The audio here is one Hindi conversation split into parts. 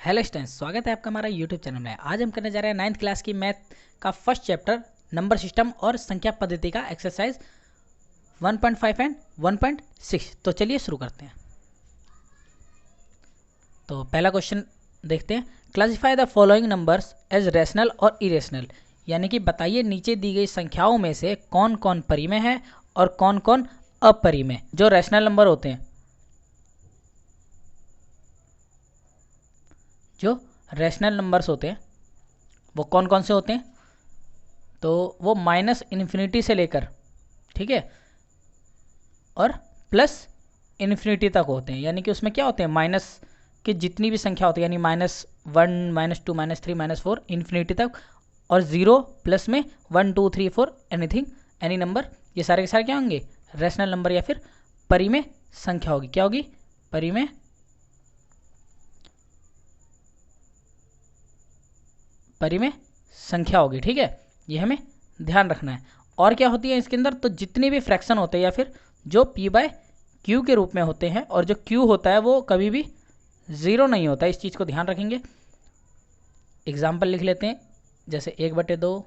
हेलो स्टूडेंट्स, स्वागत है आपका हमारा यूट्यूब चैनल में। आज हम करने जा रहे हैं 9th क्लास की मैथ का फर्स्ट चैप्टर नंबर सिस्टम और संख्या पद्धति का एक्सरसाइज 1.5 एंड 1.6। तो चलिए शुरू करते हैं। तो पहला क्वेश्चन देखते हैं। Classify the following numbers as rational और इरेशनल, यानी कि बताइए नीचे दी गई संख्याओं में से कौन कौन परिमेय है और कौन कौन अपरिमेय। जो रैशनल नंबर होते हैं, जो रैशनल नंबर्स होते हैं वो कौन कौन से होते हैं, तो वो माइनस इन्फिनिटी से लेकर, ठीक है, और प्लस इन्फिनिटी तक होते हैं। यानी कि उसमें क्या होते हैं, माइनस की जितनी भी संख्या होती है, यानी -1, -2, -3, -4 इन्फिनिटी तक, और 0 प्लस में 1, 2, 3, 4 एनीथिंग, एनी नंबर, ये सारे के सारे क्या होंगे, रैशनल नंबर या फिर परिमेय संख्या होगी। क्या होगी, परिमेय संख्या होगी। ठीक है, ये हमें ध्यान रखना है। और क्या होती है इसके अंदर, तो जितने भी फ्रैक्शन होते हैं या फिर जो p/q के रूप में होते हैं, और जो q होता है वो कभी भी 0 नहीं होता है, इस चीज़ को ध्यान रखेंगे। एग्जाम्पल लिख लेते हैं, जैसे 1/2,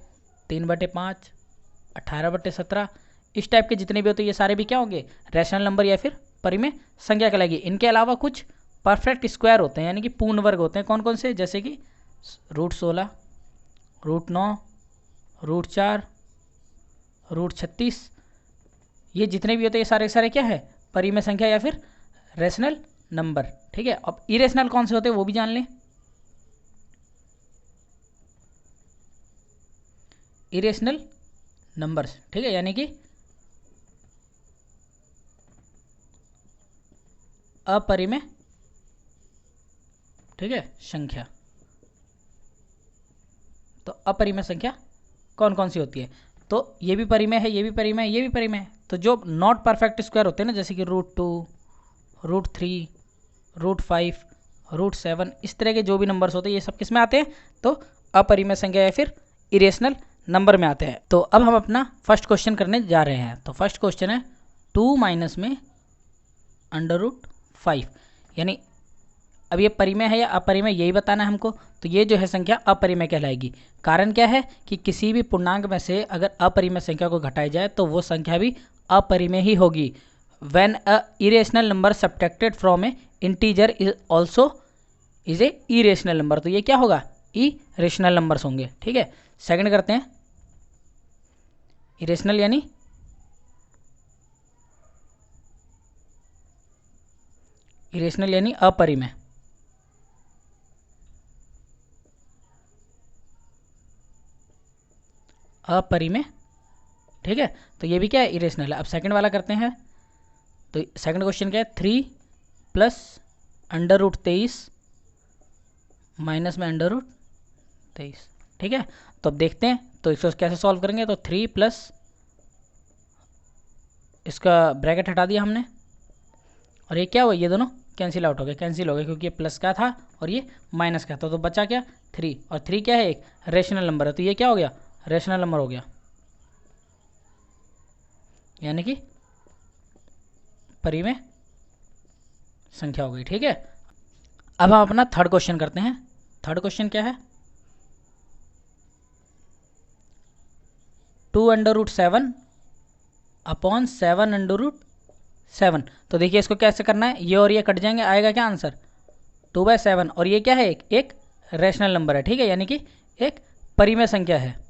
3/5, 18/17, इस टाइप के जितने भी होते हैं ये सारे भी क्या होंगे, रैशनल नंबर या फिर परिमेय संख्या कहलाएगी। इनके अलावा कुछ परफेक्ट स्क्वायर होते हैं, यानी कि पूर्ण वर्ग होते हैं। कौन कौन से, जैसे कि √16, √9, √4, √36, ये जितने भी होते हैं ये सारे सारे क्या है, परिमेय संख्या या फिर रैशनल नंबर। ठीक है, अब इरेशनल कौन से होते हैं वो भी जान लें। इरेशनल नंबर्स, ठीक है, यानी कि अपरिमेय, ठीक है, संख्या। तो अपरिमेय संख्या कौन कौन सी होती है, तो ये भी परिमेय है, ये भी परिमेय है, ये भी परिमेय है। तो जो नॉट परफेक्ट स्क्वायर होते हैं ना, जैसे कि √2, √3, √5, √7, इस तरह के जो भी नंबर्स होते हैं ये सब किस में आते हैं, तो अपरिमेय संख्या या फिर इरेशनल नंबर में आते हैं। तो अब हम अपना फर्स्ट क्वेश्चन करने जा रहे हैं। तो फर्स्ट क्वेश्चन है 2 माइनस में √5, यानी अब ये परिमेय है या अपरिमेय यही बताना है हमको। तो ये जो है संख्या अपरिमेय कहलाएगी। कारण क्या है कि किसी भी पूर्णांक में से अगर अपरिमेय संख्या को घटाई जाए तो वो संख्या भी अपरिमेय ही होगी। When a irrational number subtracted from a integer is also is a irrational number, तो ये क्या होगा, इरेशनल नंबर्स होंगे। ठीक है, सेकंड करते हैं। इरेशनल यानी अपरिमेय। अपरिमेय, ठीक है, तो ये भी क्या है, इरेशनल है। अब सेकंड वाला करते हैं। तो सेकंड क्वेश्चन क्या है, 3 प्लस √23 माइनस में √23। ठीक है, तो अब देखते हैं तो इसको कैसे सॉल्व करेंगे। तो 3 प्लस, इसका ब्रैकेट हटा दिया हमने, और ये क्या हुआ, ये दोनों कैंसिल आउट हो गए, कैंसिल हो गए, क्योंकि ये प्लस का था और ये माइनस का था। तो बचा क्या, 3, और 3 क्या है, एक रेशनल नंबर है, तो ये क्या हो गया, रेशनल नंबर हो गया, यानी कि परिमेय संख्या हो गई। ठीक है, अब हम अपना थर्ड क्वेश्चन करते हैं। थर्ड क्वेश्चन क्या है, 2√7 अपॉन 7√7। तो देखिए इसको कैसे करना है, ये और ये कट जाएंगे, आएगा क्या आंसर, 2/7, और ये क्या है, एक रैशनल नंबर है। ठीक है, यानी कि एक परिमेय संख्या है,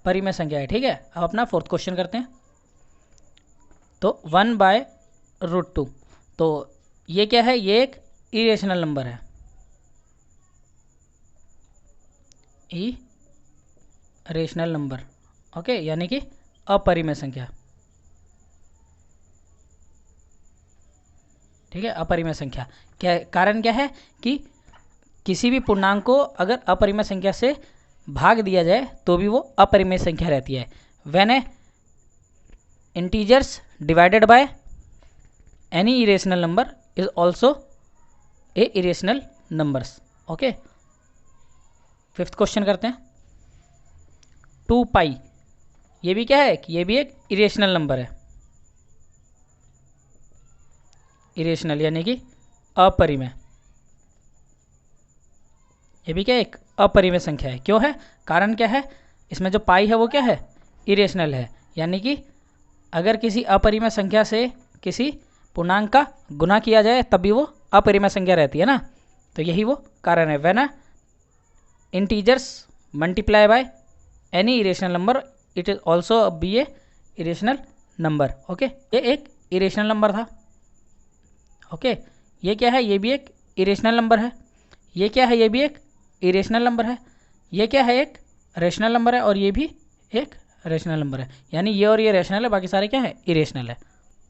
परिमेय संख्या है। ठीक है, अब अपना फोर्थ क्वेश्चन करते हैं। तो 1/√2, तो ये क्या है, ये एक इरेशनल नंबर है, इरेशनल नंबर, ओके, यानी कि अपरिमेय संख्या। ठीक है, अपरिमेय संख्या, क्या कारण क्या है कि किसी भी पूर्णांक को अगर अपरिमेय संख्या से भाग दिया जाए तो भी वो अपरिमेय संख्या रहती है। When A integers divided by any irrational number is also a irrational numbers. Okay, fifth question करते हैं। 2π, ये भी क्या है, कि ये भी एक इरेशनल नंबर है, इरेशनल यानी कि अपरिमेय। ये भी क्या एक अपरिमेय संख्या है। क्यों है? कारण क्या है? इसमें जो पाई है वो क्या है? इरेशनल है। यानी कि अगर किसी अपरिमेय संख्या से किसी पूर्णांक का गुना किया जाए तभी वो अपरिमेय संख्या रहती है ना। तो यही वो कारण है। When integers multiply by any irrational number it is also be A irrational number. Okay, ये एक इरेशनल नंबर था। ओके, ये क्या है? ये भी एक इरेशनल नंबर है। ये क्या है? ये भी एक इरेशनल नंबर है। ये क्या है? एक रेशनल नंबर है। और ये भी एक रेशनल नंबर है। यानी ये और ये रेशनल है, बाकी सारे क्या है? इरेशनल है।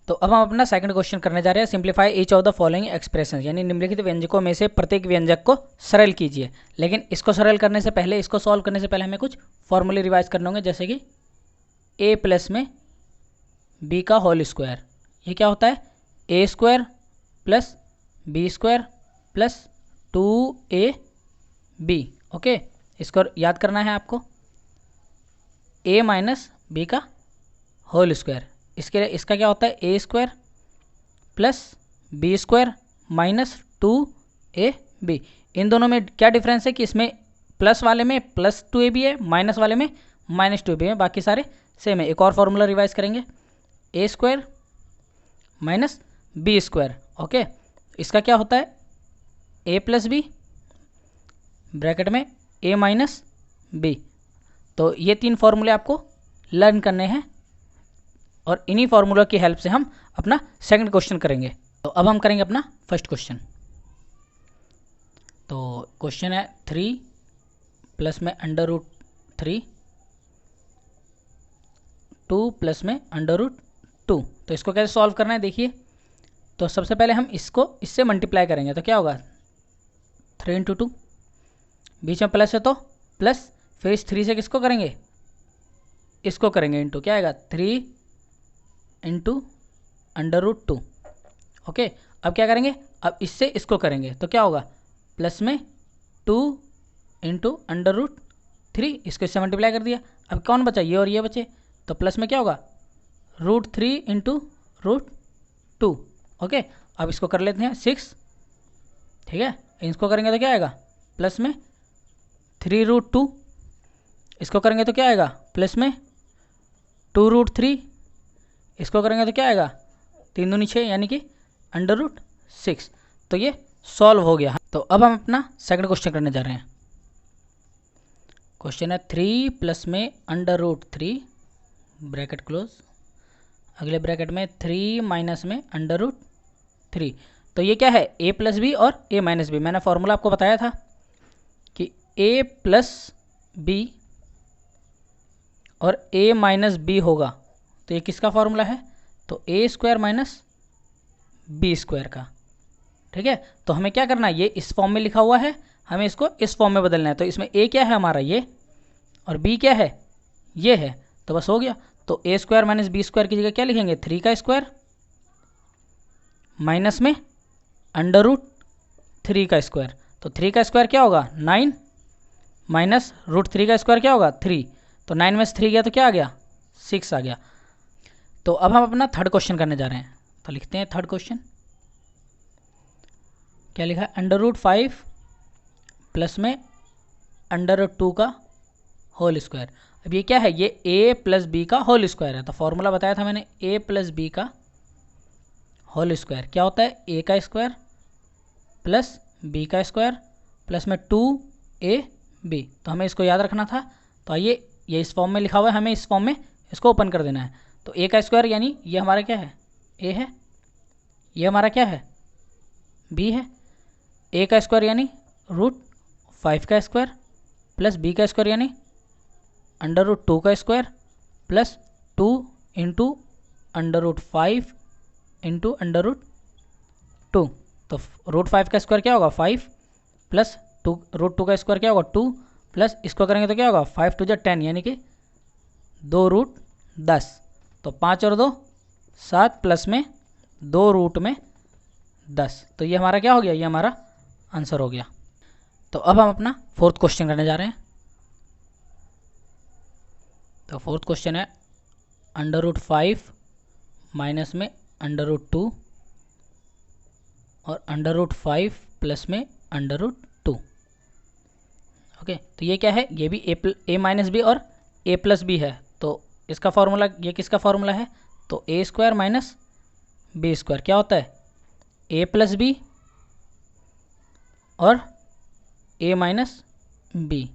तो अब हम अपना सेकंड क्वेश्चन करने जा रहे हैं। Simplify each of the following expression, यानी निम्नलिखित व्यंजकों में से प्रत्येक व्यंजक को सरल कीजिए। लेकिन इसको सरल करने से पहले, इसको सॉल्व करने से पहले हमें कुछ फॉर्मूले रिवाइज करने होंगे। जैसे कि a प्लस में b का होल स्क्वायर, ये क्या होता है? a square plus B square plus 2ab। Okay, इसको याद करना है आपको। a माइनस बी का होल स्क्वायर, इसके इसका क्या होता है? a square plus B square minus 2ab। इन दोनों में क्या डिफरेंस है कि इसमें प्लस वाले में प्लस 2ab है, माइनस वाले में माइनस 2ab है, बाकी सारे सेम है। एक और फॉर्मूला रिवाइज करेंगे, a square minus B square. Okay, इसका क्या होता है? a प्लस बी ब्रैकेट में a माइनस बी। तो ये तीन फॉर्मूले आपको लर्न करने हैं और इन्हीं फॉर्मूला की हेल्प से हम अपना सेकंड क्वेश्चन करेंगे। तो अब हम करेंगे अपना फर्स्ट क्वेश्चन। तो क्वेश्चन है 3 प्लस में अंडर रूट 3, 2 प्लस में अंडर रूट 2। तो इसको कैसे सॉल्व करना है देखिए। तो सबसे पहले हम इसको इससे मल्टीप्लाई करेंगे। तो क्या होगा? 3 इंटू 2, बीच में प्लस है तो प्लस, फिर इस 3 से किसको करेंगे? इसको करेंगे इंटू। क्या आएगा? 3 इंटू अंडर रूट 2। ओके, अब क्या करेंगे? अब इससे इसको करेंगे तो क्या होगा? प्लस में 2 इंटू अंडर रूट 3, इसको इससे मल्टीप्लाई कर दिया। अब कौन बचा? ये और ये बचे। तो प्लस में क्या होगा? Root 3 into root 2। ओके, अब इसको कर लेते हैं 6। ठीक है, इसको करेंगे तो क्या आएगा? प्लस में 3 रूट 2, इसको करेंगे तो क्या आएगा? प्लस में 2 रूट 3, इसको करेंगे तो क्या आएगा? 3 दूनी 6, यानी कि अंडर रूट 6। तो ये सॉल्व हो गया। तो अब हम अपना सेकंड क्वेश्चन करने जा रहे हैं। क्वेश्चन है 3 प्लस में अंडर रूट 3 ब्रैकेट क्लोज, अगले ब्रैकेट में 3 माइनस में अंडर रूट 3। तो ये क्या है? a प्लस बी और a माइनस बी। मैंने फॉर्मूला आपको बताया था कि a प्लस बी और a माइनस बी होगा। तो ये किसका फॉर्मूला है? तो a square minus B square का। ठीक है, तो हमें क्या करना है? ये इस फॉर्म में लिखा हुआ है, हमें इसको इस फॉर्म में बदलना है। तो इसमें a क्या है हमारा? ये, और b क्या है? ये है। तो बस हो गया। तो a square minus B square की जगह क्या लिखेंगे? 3 का स्क्वायर माइनस में अंडर रूट 3 का स्क्वायर। तो 3 का स्क्वायर क्या होगा? 9 माइनस रूट 3 का स्क्वायर क्या होगा? 3। तो 9 में से 3 गया तो क्या आ गया? 6 आ गया। तो अब हम अपना थर्ड क्वेश्चन करने जा रहे हैं। तो लिखते हैं थर्ड क्वेश्चन। क्या लिखा है? अंडर रूट 5 प्लस में अंडर रूट 2 का होल स्क्वायर। अब ये क्या है? ये a प्लस बी का होल स्क्वायर है। तो फॉर्मूला बताया था मैंने, a प्लस बी का होल स्क्वायर क्या होता है? a का स्क्वायर प्लस b का स्क्वायर प्लस में 2ab। तो हमें इसको याद रखना था। तो आइए, ये इस फॉर्म में लिखा हुआ है, हमें इस फॉर्म में इसको ओपन कर देना है। तो a का स्क्वायर यानी ये हमारा क्या है? a है। ये हमारा क्या है? b है। a का स्क्वायर यानी रूट 5 का स्क्वायर प्लस b का स्क्वायर यानी अंडर रूट 2 का square plus 2 into under root 5 into under root 2। तो रूट 5 का स्क्वायर क्या होगा? 5 प्लस 2 रूट 2 का स्क्वायर क्या होगा? 2 प्लस इसको करेंगे तो क्या होगा? 5 टू 10, यानी कि 2 रूट 10। तो 5 और 2 7 प्लस में 2 रूट में 10। तो ये हमारा क्या हो गया? ये हमारा आंसर हो गया। तो अब हम अपना फोर्थ क्वेश्चन करने जा रहे हैं। तो फोर्थ क्वेश्चन है अंडर रूट 5 माइनस में अंडर रूट 2 और अंडर रूट 5 प्लस में अंडर रूट 2। ओके, तो ये क्या है, ये भी ए माइनस बी और ए प्लस बी है, तो इसका फॉर्मूला, ये किसका फॉर्मूला है, तो ए स्क्वायर माइनस बी स्क्वायर क्या होता है, ए प्लस बी और ए माइनस बी।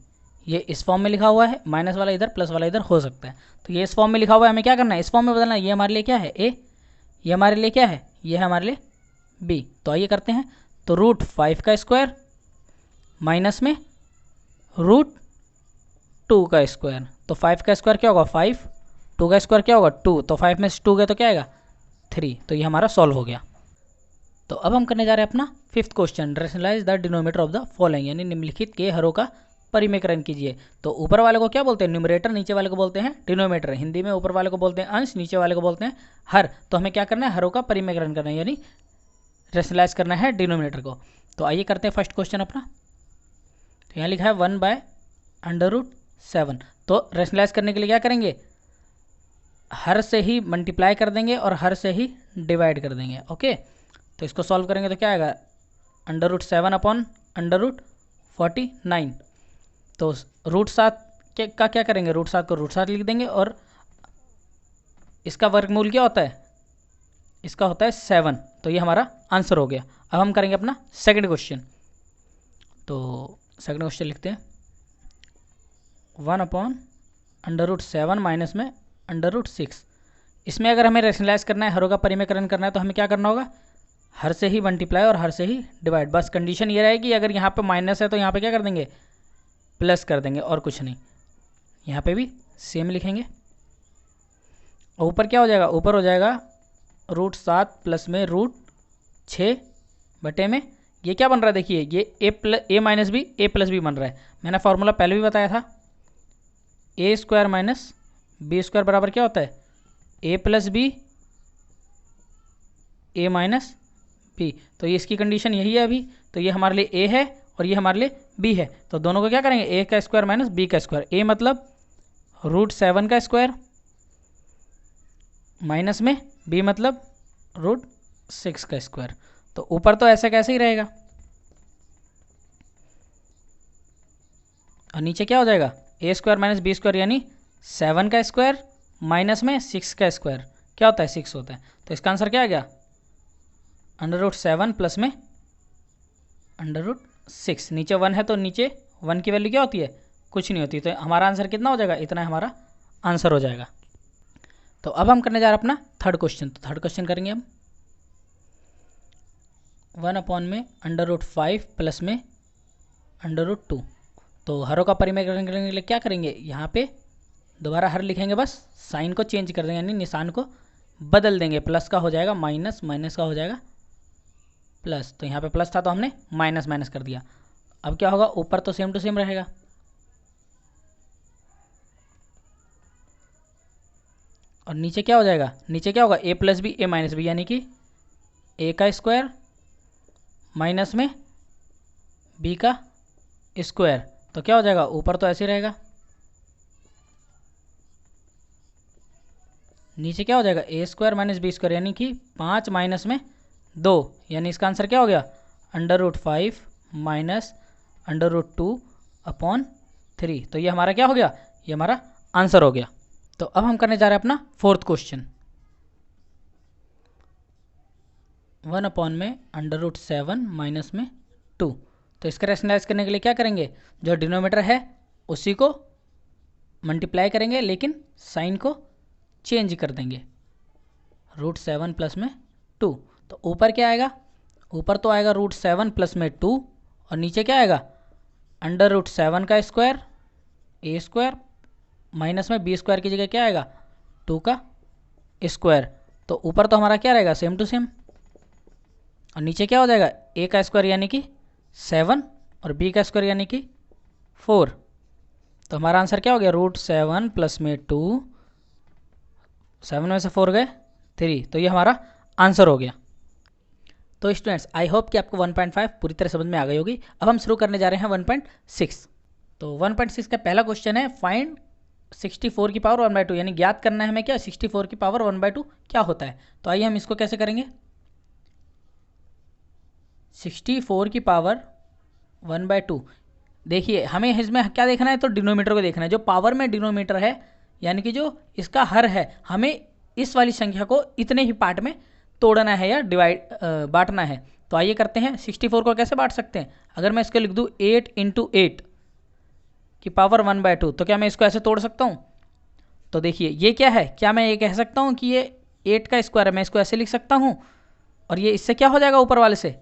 ये इस फॉर्म में लिखा हुआ है, माइनस वाला इधर प्लस वाला इधर हो सकता है, तो ये इस फॉर्म में लिखा हुआ है, हमें क्या करना है, इस फॉर्म में बदलना है। ये हमारे लिए क्या है ए, ये हमारे लिए क्या है, ये है हमारे लिए बी। तो आइए करते हैं, तो रूट 5 का स्क्वायर माइनस में रूट 2 का स्क्वायर, तो 5 का स्क्वायर क्या होगा 5, 2 का स्क्वायर क्या होगा 2, तो 5 में से 2 गया तो क्या आएगा 3, तो ये हमारा सॉल्व हो गया। तो अब हम करने जा रहे हैं अपना 5th question, rationalise the denominator of the following, यानी निम्नलिखित के हरों का परिमेकरण कीजिए। तो ऊपर वाले को क्या बोलते हैं न्यूमरेटर, नीचे वाले को बोलते हैं डिनोमिनेटर। हिंदी में ऊपर वाले को बोलते हैं अंश, नीचे वाले को बोलते हैं हर। तो हमें क्या करना है, हरों का परिमेकरण करना है, यानी रैशनलाइज करना है डिनोमिनेटर को। तो आइए करते हैं फर्स्ट क्वेश्चन अपना। तो यहाँ लिखा है 1/√7। तो रैशनलाइज करने के लिए क्या करेंगे, हर से ही मल्टीप्लाई कर देंगे और हर से ही डिवाइड कर देंगे। ओके, तो इसको सॉल्व करेंगे तो क्या आएगा, √7 अपॉन √49। तो √7 का क्या करेंगे, √7 को √7 लिख देंगे, और इसका वर्गमूल क्या होता है, इसका होता है 7। तो ये हमारा आंसर हो गया। अब हम करेंगे अपना सेकंड क्वेश्चन। तो सेकंड क्वेश्चन लिखते हैं 1/√7 माइनस में √6। इसमें अगर हमें रैशनलाइज करना है, हरों का परिमेकरण करना है, तो हमें क्या करना होगा, हर से ही मल्टीप्लाई और हर से ही डिवाइड। बस कंडीशन ये रहेगी, अगर यहाँ पे माइनस है तो यहाँ पे क्या कर देंगे, प्लस कर देंगे, और कुछ नहीं। यहाँ पे भी सेम लिखेंगे, और ऊपर क्या हो जाएगा, ऊपर हो जाएगा √7 प्लस में √6 बटे में ये क्या बन रहा है, देखिए ये ए माइनस बी ए प्लस बी बन रहा है। मैंने फार्मूला पहले भी बताया था, ए स्क्वायर माइनस बी स्क्वायर बराबर क्या होता है, ए प्लस बी ए माइनस बी। तो ये इसकी कंडीशन यही है अभी। तो ये हमारे लिए ए है और ये हमारे लिए बी है, तो दोनों को क्या करेंगे, ए का स्क्वायर माइनस बी का स्क्वायर। ए मतलब √7 का स्क्वायर माइनस में बी मतलब √6 का स्क्वायर। तो ऊपर तो ऐसे कैसे ही रहेगा, और नीचे क्या हो जाएगा, ए स्क्वायर माइनस बी स्क्वायर, यानी 7 का स्क्वायर माइनस में 6 का स्क्वायर क्या होता है, 6 होता है। तो इसका आंसर क्या आ गया, √7 प्लस में √6। नीचे 1 है तो नीचे 1 की वैल्यू क्या होती है, कुछ नहीं होती। तो हमारा आंसर कितना हो जाएगा, इतना हमारा आंसर हो जाएगा। तो अब हम करने जा रहे हैं अपना थर्ड क्वेश्चन। तो थर्ड क्वेश्चन करेंगे हम 1/में प्लस में √2। तो हरों का परिमेकरण करने के लिए क्या करेंगे, यहाँ पे दोबारा हर लिखेंगे, बस साइन को चेंज कर देंगे, यानी निशान को बदल देंगे। प्लस का हो जाएगा माइनस, माइनस का हो जाएगा प्लस। तो यहाँ पे प्लस था तो हमने माइनस माइनस कर दिया। अब क्या होगा, ऊपर तो सेम टू सेम रहेगा, और नीचे क्या हो जाएगा, नीचे क्या होगा, ए प्लस बी ए माइनस बी, यानी कि ए का स्क्वायर माइनस में बी का स्क्वायर। तो क्या हो जाएगा, ऊपर तो ऐसे ही रहेगा, नीचे क्या हो जाएगा, ए स्क्वायर माइनस बी स्क्वायर, यानी कि 5 माइनस में 2, यानी इसका आंसर क्या हो गया, √5 माइनस √2 अपॉन 3। तो ये हमारा क्या हो गया, ये हमारा आंसर हो गया। तो अब हम करने जा रहे हैं अपना फोर्थ क्वेश्चन। 1/में √7 माइनस में 2। तो इसका रैशनलाइज करने के लिए क्या करेंगे, जो डिनोमिनेटर है उसी को मल्टीप्लाई करेंगे, लेकिन साइन को चेंज कर देंगे, √7 प्लस में 2। तो ऊपर क्या आएगा, ऊपर तो आएगा √7 प्लस में 2, और नीचे क्या आएगा, √7 का स्क्वायर ए स्क्वायर माइनस में बी स्क्वायर की जगह क्या आएगा, 2 का स्क्वायर। तो ऊपर तो हमारा क्या रहेगा, सेम टू सेम, और नीचे क्या हो जाएगा, ए का स्क्वायर यानी कि 7 और बी का स्क्वायर यानी कि 4। तो हमारा आंसर क्या हो गया, √7 प्लस में 2, 7 में से 4 गए 3। तो ये हमारा आंसर हो गया। तो स्टूडेंट्स, आई होप कि आपको 1.5 पूरी तरह समझ में आ गई होगी। अब हम शुरू करने जा रहे हैं 1.6। तो 1.6 का पहला क्वेश्चन है, फाइंड 64 की पावर 1/2, यानी ज्ञात करना है हमें क्या, 64 की पावर 1/2 क्या होता है। तो आइए हम इसको कैसे करेंगे, 64 की पावर 1/2, देखिए हमें इसमें क्या देखना है, तो डिनोमीटर को देखना है। जो पावर में डिनोमीटर है यानी कि जो इसका हर है, हमें इस वाली संख्या को इतने ही पार्ट में तोड़ना है या डिवाइड बांटना है। तो आइए करते हैं। 64 को कैसे बांट सकते हैं, अगर मैं इसको लिख दूँ 8 × 8 की पावर 1/2, तो क्या मैं इसको ऐसे तोड़ सकता हूँ? तो देखिए ये क्या है, क्या मैं ये कह सकता हूँ कि ये 8 का स्क्वायर है, मैं इसको ऐसे लिख सकता हूँ और ये इससे क्या हो जाएगा, ऊपर वाले से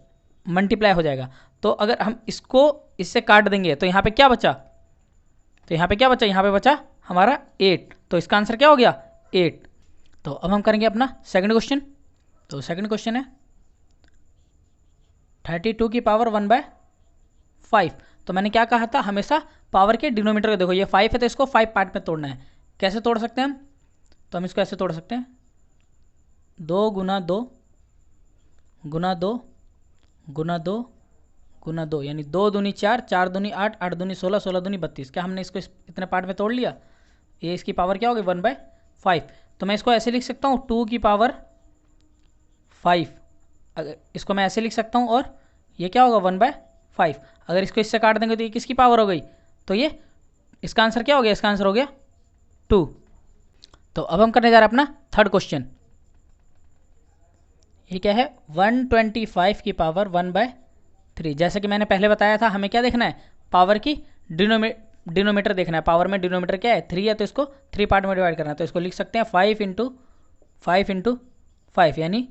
मल्टीप्लाई हो जाएगा। तो अगर हम इसको इससे काट देंगे तो यहाँ पे क्या बचा, तो यहाँ पे क्या बचा, यहाँ पे बचा हमारा 8। तो इसका आंसर क्या हो गया, 8। तो अब हम करेंगे अपना सेकंड क्वेश्चन। तो सेकंड क्वेश्चन है 32 की पावर 1/5। तो मैंने क्या कहा था, हमेशा पावर के डिनोमीटर को देखो, ये 5 है तो इसको 5 पार्ट में तोड़ना है। कैसे तोड़ सकते हैं हम, तो हम इसको ऐसे तोड़ सकते हैं 2 × 2 × 2 × 2 × 2 यानी 2 दूनी 4, 4 दूनी 8, 8 दूनी 16, 16 दूनी 32। क्या हमने इसको इतने पार्ट में तोड़ लिया? ये इसकी पावर क्या होगी, 1/5। तो मैं इसको ऐसे लिख सकता हूँ 2 की पावर 5, अगर इसको मैं ऐसे लिख सकता हूँ, और ये क्या होगा 1/5। अगर इसको इससे काट देंगे तो ये किसकी पावर हो गई, तो ये इसका आंसर क्या हो गया, इसका आंसर हो गया 2। तो अब हम करने जा रहे हैं अपना थर्ड क्वेश्चन। ये क्या है, 125 की पावर 1/3। जैसे कि मैंने पहले बताया था, हमें क्या देखना है, पावर की डिनोमीटर देखना है। पावर में डिनोमीटर क्या है, 3 है, तो इसको 3 पार्ट में डिवाइड करना है। तो इसको लिख सकते हैं 5 × 5 × 5 यानी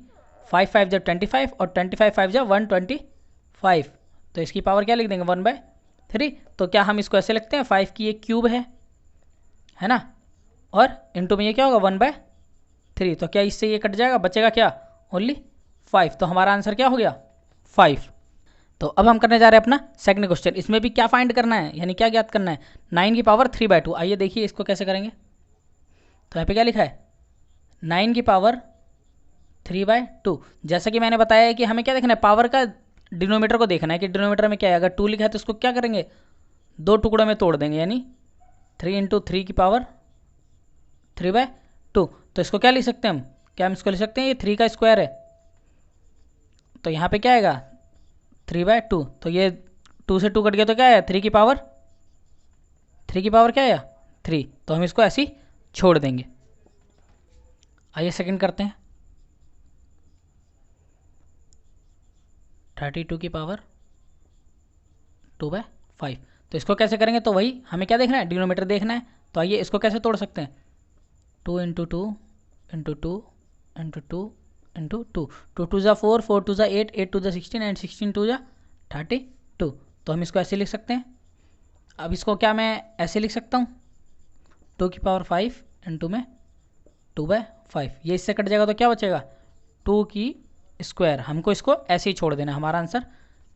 5 5 जब 25 और 25 5 जब 125। तो इसकी पावर क्या लिख देंगे, 1/3। तो क्या हम इसको ऐसे लिखते हैं, 5 की ये क्यूब है ना, और इंटू में ये क्या होगा 1/3। तो क्या इससे ये कट जाएगा, बचेगा क्या, ओनली 5। तो हमारा आंसर क्या हो गया, 5। तो अब हम करने जा रहे हैं अपना सेकंड क्वेश्चन। इसमें भी क्या फाइंड करना है, यानी क्या ज्ञात करना है, 9 की पावर 3/2। आइए देखिए इसको कैसे करेंगे। तो यहाँ पे क्या लिखा है, 9 की पावर 3/2। जैसा कि मैंने बताया है कि हमें क्या देखना है, पावर का डिनोमीटर को देखना है कि डिनोमीटर में क्या है। अगर 2 लिखा है तो इसको क्या करेंगे, 2 टुकड़ों में तोड़ देंगे, यानी 3 × 3 की पावर 3/2। तो इसको क्या लिख सकते हैं हम, क्या हम इसको लिख सकते हैं, ये 3 का स्क्वायर है, तो यहाँ पे क्या आएगा 3/2। तो ये 2 से 2 कट गया तो क्या आया, 3 की पावर क्या आया, 3। तो हम इसको ऐसे ही छोड़ देंगे। आइए सेकंड करते हैं, 32 की पावर 2/5। तो इसको कैसे करेंगे, तो वही हमें क्या देखना है, डिनोमीटर देखना है। तो आइए इसको कैसे तोड़ सकते हैं, 2 × 2 × 2 × 2 × 2, 2 2 4, 4 2 8, 8 2 16 एंड 16 2 32। तो हम इसको ऐसे लिख सकते हैं। अब इसको क्या मैं ऐसे लिख सकता हूँ, 2 की पावर 5 × में 2/5। ये इससे कट जाएगा तो क्या बचेगा, 2 की स्क्वायर। हमको इसको ऐसे ही छोड़ देना, हमारा आंसर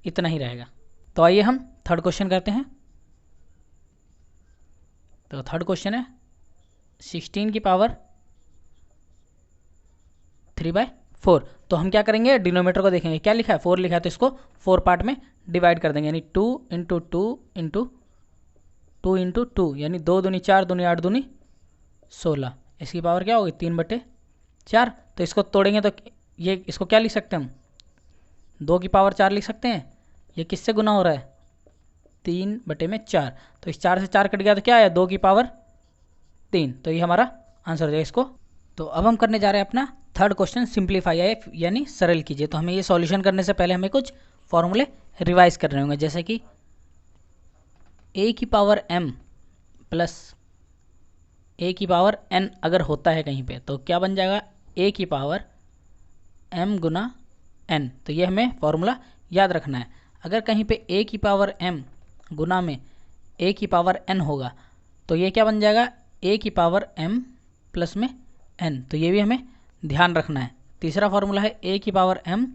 इतना ही रहेगा। तो आइए हम थर्ड क्वेश्चन करते हैं। तो थर्ड क्वेश्चन है 16 की पावर 3/4। तो हम क्या करेंगे, डिनोमीटर को देखेंगे, क्या लिखा है, 4 लिखा है, तो इसको 4 पार्ट में डिवाइड कर देंगे, यानी 2 × 2 × 2 × 2 यानी 2 दूनी 4, दूनी 8, दूनी 16। इसकी पावर क्या होगी, 3/4। तो इसको तोड़ेंगे तो ये इसको क्या लिख सकते हैं हम, 2 की पावर 4 लिख सकते हैं। ये किससे गुना हो रहा है, 3/4। तो इस 4 से 4 कट गया तो क्या आया, 2 की पावर 3। तो ये हमारा आंसर हो जाएगा इसको। तो अब हम करने जा रहे हैं अपना थर्ड क्वेश्चन, सिंप्लीफाई है यानी सरल कीजिए। तो हमें ये सॉल्यूशन करने से पहले हमें कुछ फॉर्मूले रिवाइज करने होंगे, जैसे कि a की पावर m प्लस a की पावर n अगर होता है कहीं पे, तो क्या बन जाएगा, a की पावर m × n। तो ये हमें फॉर्मूला याद रखना है। अगर कहीं पे a की पावर m गुना में a की पावर n होगा, तो ये क्या बन जाएगा, a की पावर m प्लस में n। तो ये भी हमें ध्यान रखना है। तीसरा फार्मूला है a की पावर m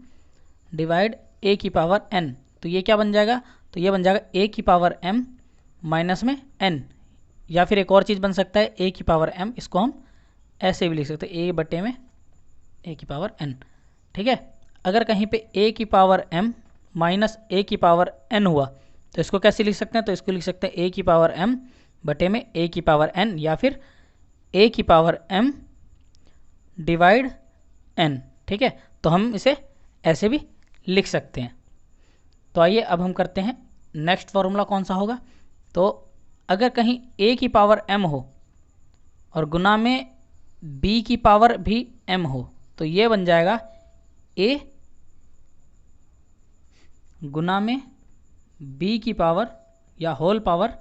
डिवाइड a की पावर n। तो ये क्या बन जाएगा, तो ये बन जाएगा a की पावर m माइनस में n। या फिर एक और चीज़ बन सकता है a की पावर m, इसको हम ऐसे भी लिख सकते हैं a/में a की पावर n। ठीक है। अगर कहीं पे a की पावर m माइनस a की पावर n हुआ तो इसको कैसे लिख सकते हैं, तो इसको लिख सकते हैं a की पावर m/में a की पावर n, या फिर a की पावर m डिवाइड n। ठीक है, तो हम इसे ऐसे भी लिख सकते हैं। तो आइए अब हम करते हैं नेक्स्ट फॉर्मूला कौन सा होगा, तो अगर कहीं a की पावर m हो और गुना में b की पावर भी m हो तो ये बन जाएगा a गुना में b की पावर या होल पावर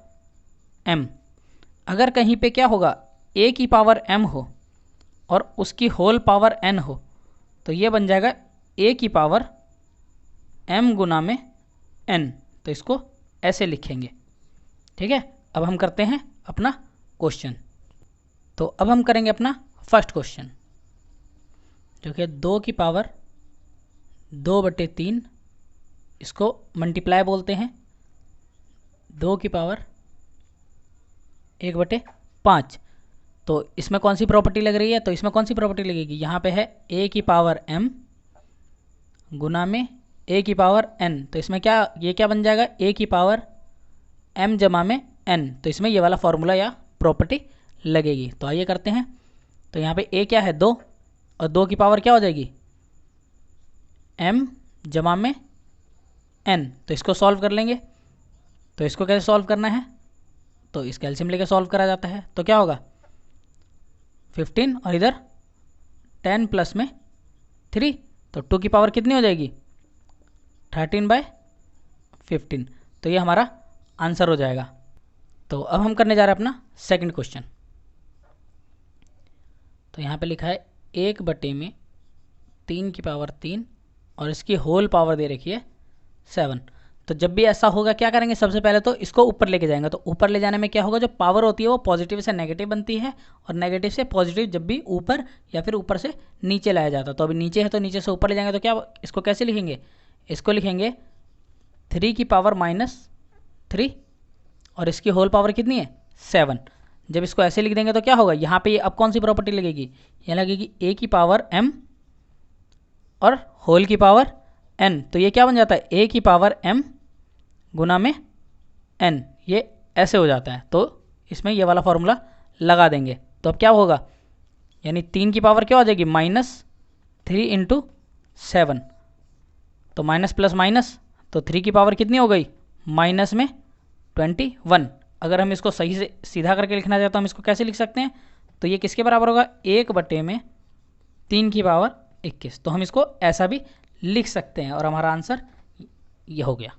m। अगर कहीं पे क्या होगा, a की पावर m हो और उसकी होल पावर n हो तो ये बन जाएगा a की पावर m गुना में n। तो इसको ऐसे लिखेंगे, ठीक है। अब हम करते हैं अपना क्वेश्चन। तो अब हम करेंगे अपना फर्स्ट क्वेश्चन, जो कि 2 की पावर 2/3, इसको मल्टीप्लाई बोलते हैं, 2 की पावर 1/5। तो इसमें कौन सी प्रॉपर्टी लग रही है, तो इसमें कौन सी प्रॉपर्टी लगेगी, यहाँ पे है a की पावर m गुना में a की पावर n। तो इसमें क्या, ये क्या बन जाएगा, a की पावर m जमा में n। तो इसमें ये वाला फॉर्मूला या प्रॉपर्टी लगेगी। तो आइए करते हैं। तो यहाँ पे a क्या है 2 और 2 की पावर क्या हो जाएगी m जमा में n। तो इसको सॉल्व कर लेंगे। तो इसको कैसे सॉल्व करना है, तो इसका एलसीएम लेके सॉल्व करा जाता है। तो क्या होगा 15 और इधर 10 प्लस में 3, तो 2 की पावर कितनी हो जाएगी 13/15। तो ये हमारा आंसर हो जाएगा। तो अब हम करने जा रहे हैं अपना सेकंड क्वेश्चन। तो यहाँ पे लिखा है 1/3 की पावर 3 और इसकी होल पावर दे रखी है 7। तो जब भी ऐसा होगा क्या करेंगे, सबसे पहले तो इसको ऊपर लेके जाएंगे। तो ऊपर ले जाने में क्या होगा, जो पावर होती है वो पॉजिटिव से नेगेटिव बनती है और नेगेटिव से पॉजिटिव जब भी ऊपर या फिर ऊपर से नीचे लाया जाता है। तो अभी नीचे है तो नीचे से ऊपर ले जाएंगे, तो क्या इसको कैसे लिखेंगे, इसको लिखेंगे 3 की पावर -3 और इसकी होल पावर कितनी है 7। जब इसको ऐसे लिख देंगे तो क्या होगा, यहाँ पे अब कौन सी प्रॉपर्टी लगेगी, ये लगेगी a की पावर m और होल की पावर n। तो ये क्या बन जाता है a की पावर m गुना में n, ये ऐसे हो जाता है। तो इसमें ये वाला फॉर्मूला लगा देंगे। तो अब क्या होगा, यानी 3 की पावर क्या हो जाएगी -3 × 7। तो माइनस प्लस माइनस, तो 3 की पावर कितनी हो गई -21। अगर हम इसको सही से सीधा करके लिखना चाहते तो हम इसको कैसे लिख सकते हैं, तो ये किसके बराबर होगा 1/3 की पावर 21। तो हम इसको ऐसा भी लिख सकते हैं और हमारा आंसर ये हो गया।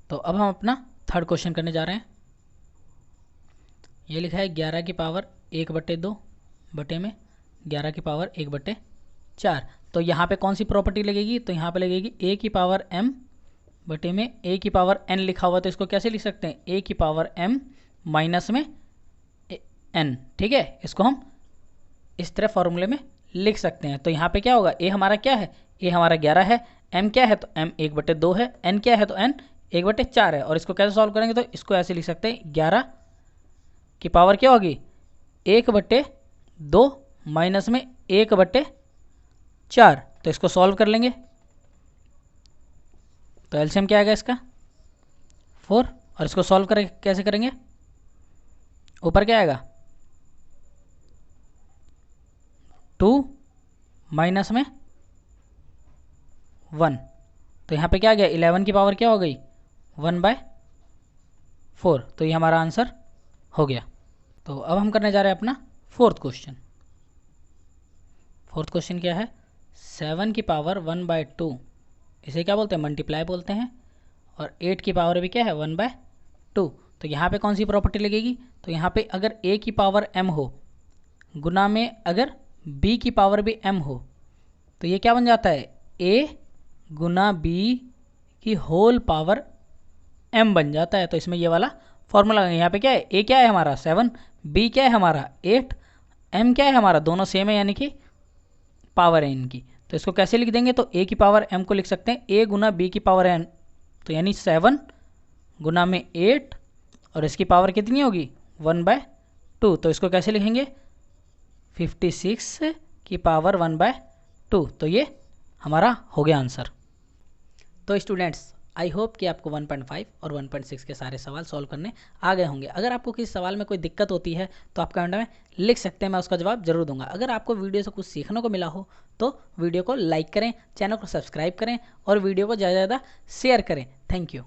तो अब हम अपना थर्ड क्वेश्चन करने जा रहे हैं। ये लिखा है 11 की पावर 1/2 बटे में 11 की पावर 1/4। तो यहाँ पे कौन सी प्रॉपर्टी लगेगी, तो यहाँ पे लगेगी a की पावर m बटे में a की पावर n लिखा हुआ। तो इसको कैसे लिख सकते हैं, a की पावर m माइनस में n, ठीक है। इसको हम इस तरह फॉर्मूले में लिख सकते हैं। तो यहाँ पे क्या होगा, a हमारा क्या है, a हमारा 11 है, m क्या है तो m 1/2 है, n क्या है तो n 1/4 है। और इसको कैसे सॉल्व करेंगे, तो इसको ऐसे लिख सकते हैं 11 की पावर क्या होगी 1/2 माइनस में 1/4। तो इसको सॉल्व कर लेंगे। तो एलसीएम क्या आएगा इसका 4। और इसको सॉल्व करें कैसे करेंगे, ऊपर क्या आएगा 2 माइनस में 1। तो यहाँ पे क्या आ गया 11 की पावर क्या हो गई 1/4। तो ये हमारा आंसर हो गया। तो अब हम करने जा रहे हैं अपना फोर्थ क्वेश्चन। फोर्थ क्वेश्चन क्या है, 7 की पावर 1/2, इसे क्या बोलते हैं मल्टीप्लाई बोलते हैं, और 8 की पावर भी क्या है 1/2। तो यहाँ पे कौन सी प्रॉपर्टी लगेगी, तो यहाँ पे अगर a की पावर m हो गुना में अगर b की पावर भी m हो तो ये क्या बन जाता है a गुना b की होल पावर m बन जाता है। तो इसमें ये वाला फॉर्मूला यहाँ पे क्या है, a क्या है हमारा 7, b क्या है हमारा 8, m क्या है हमारा, दोनों सेम है यानी कि पावर है इनकी। तो इसको कैसे लिख देंगे, तो a की पावर m को लिख सकते हैं a गुना b की पावर n, तो यानी 7 गुना में 8 और इसकी पावर कितनी होगी 1/2। तो इसको कैसे लिखेंगे 56 की पावर 1/2। तो ये हमारा हो गया आंसर। तो स्टूडेंट्स आई होप कि आपको 1.5 और 1.6 के सारे सवाल सॉल्व करने आ गए होंगे। अगर आपको किसी सवाल में कोई दिक्कत होती है तो आप कमेंट में लिख सकते हैं, मैं उसका जवाब जरूर दूंगा। अगर आपको वीडियो से कुछ सीखने को मिला हो तो वीडियो को लाइक करें, चैनल को सब्सक्राइब करें और वीडियो को ज़्यादा से ज़्यादा शेयर करें। Thank you.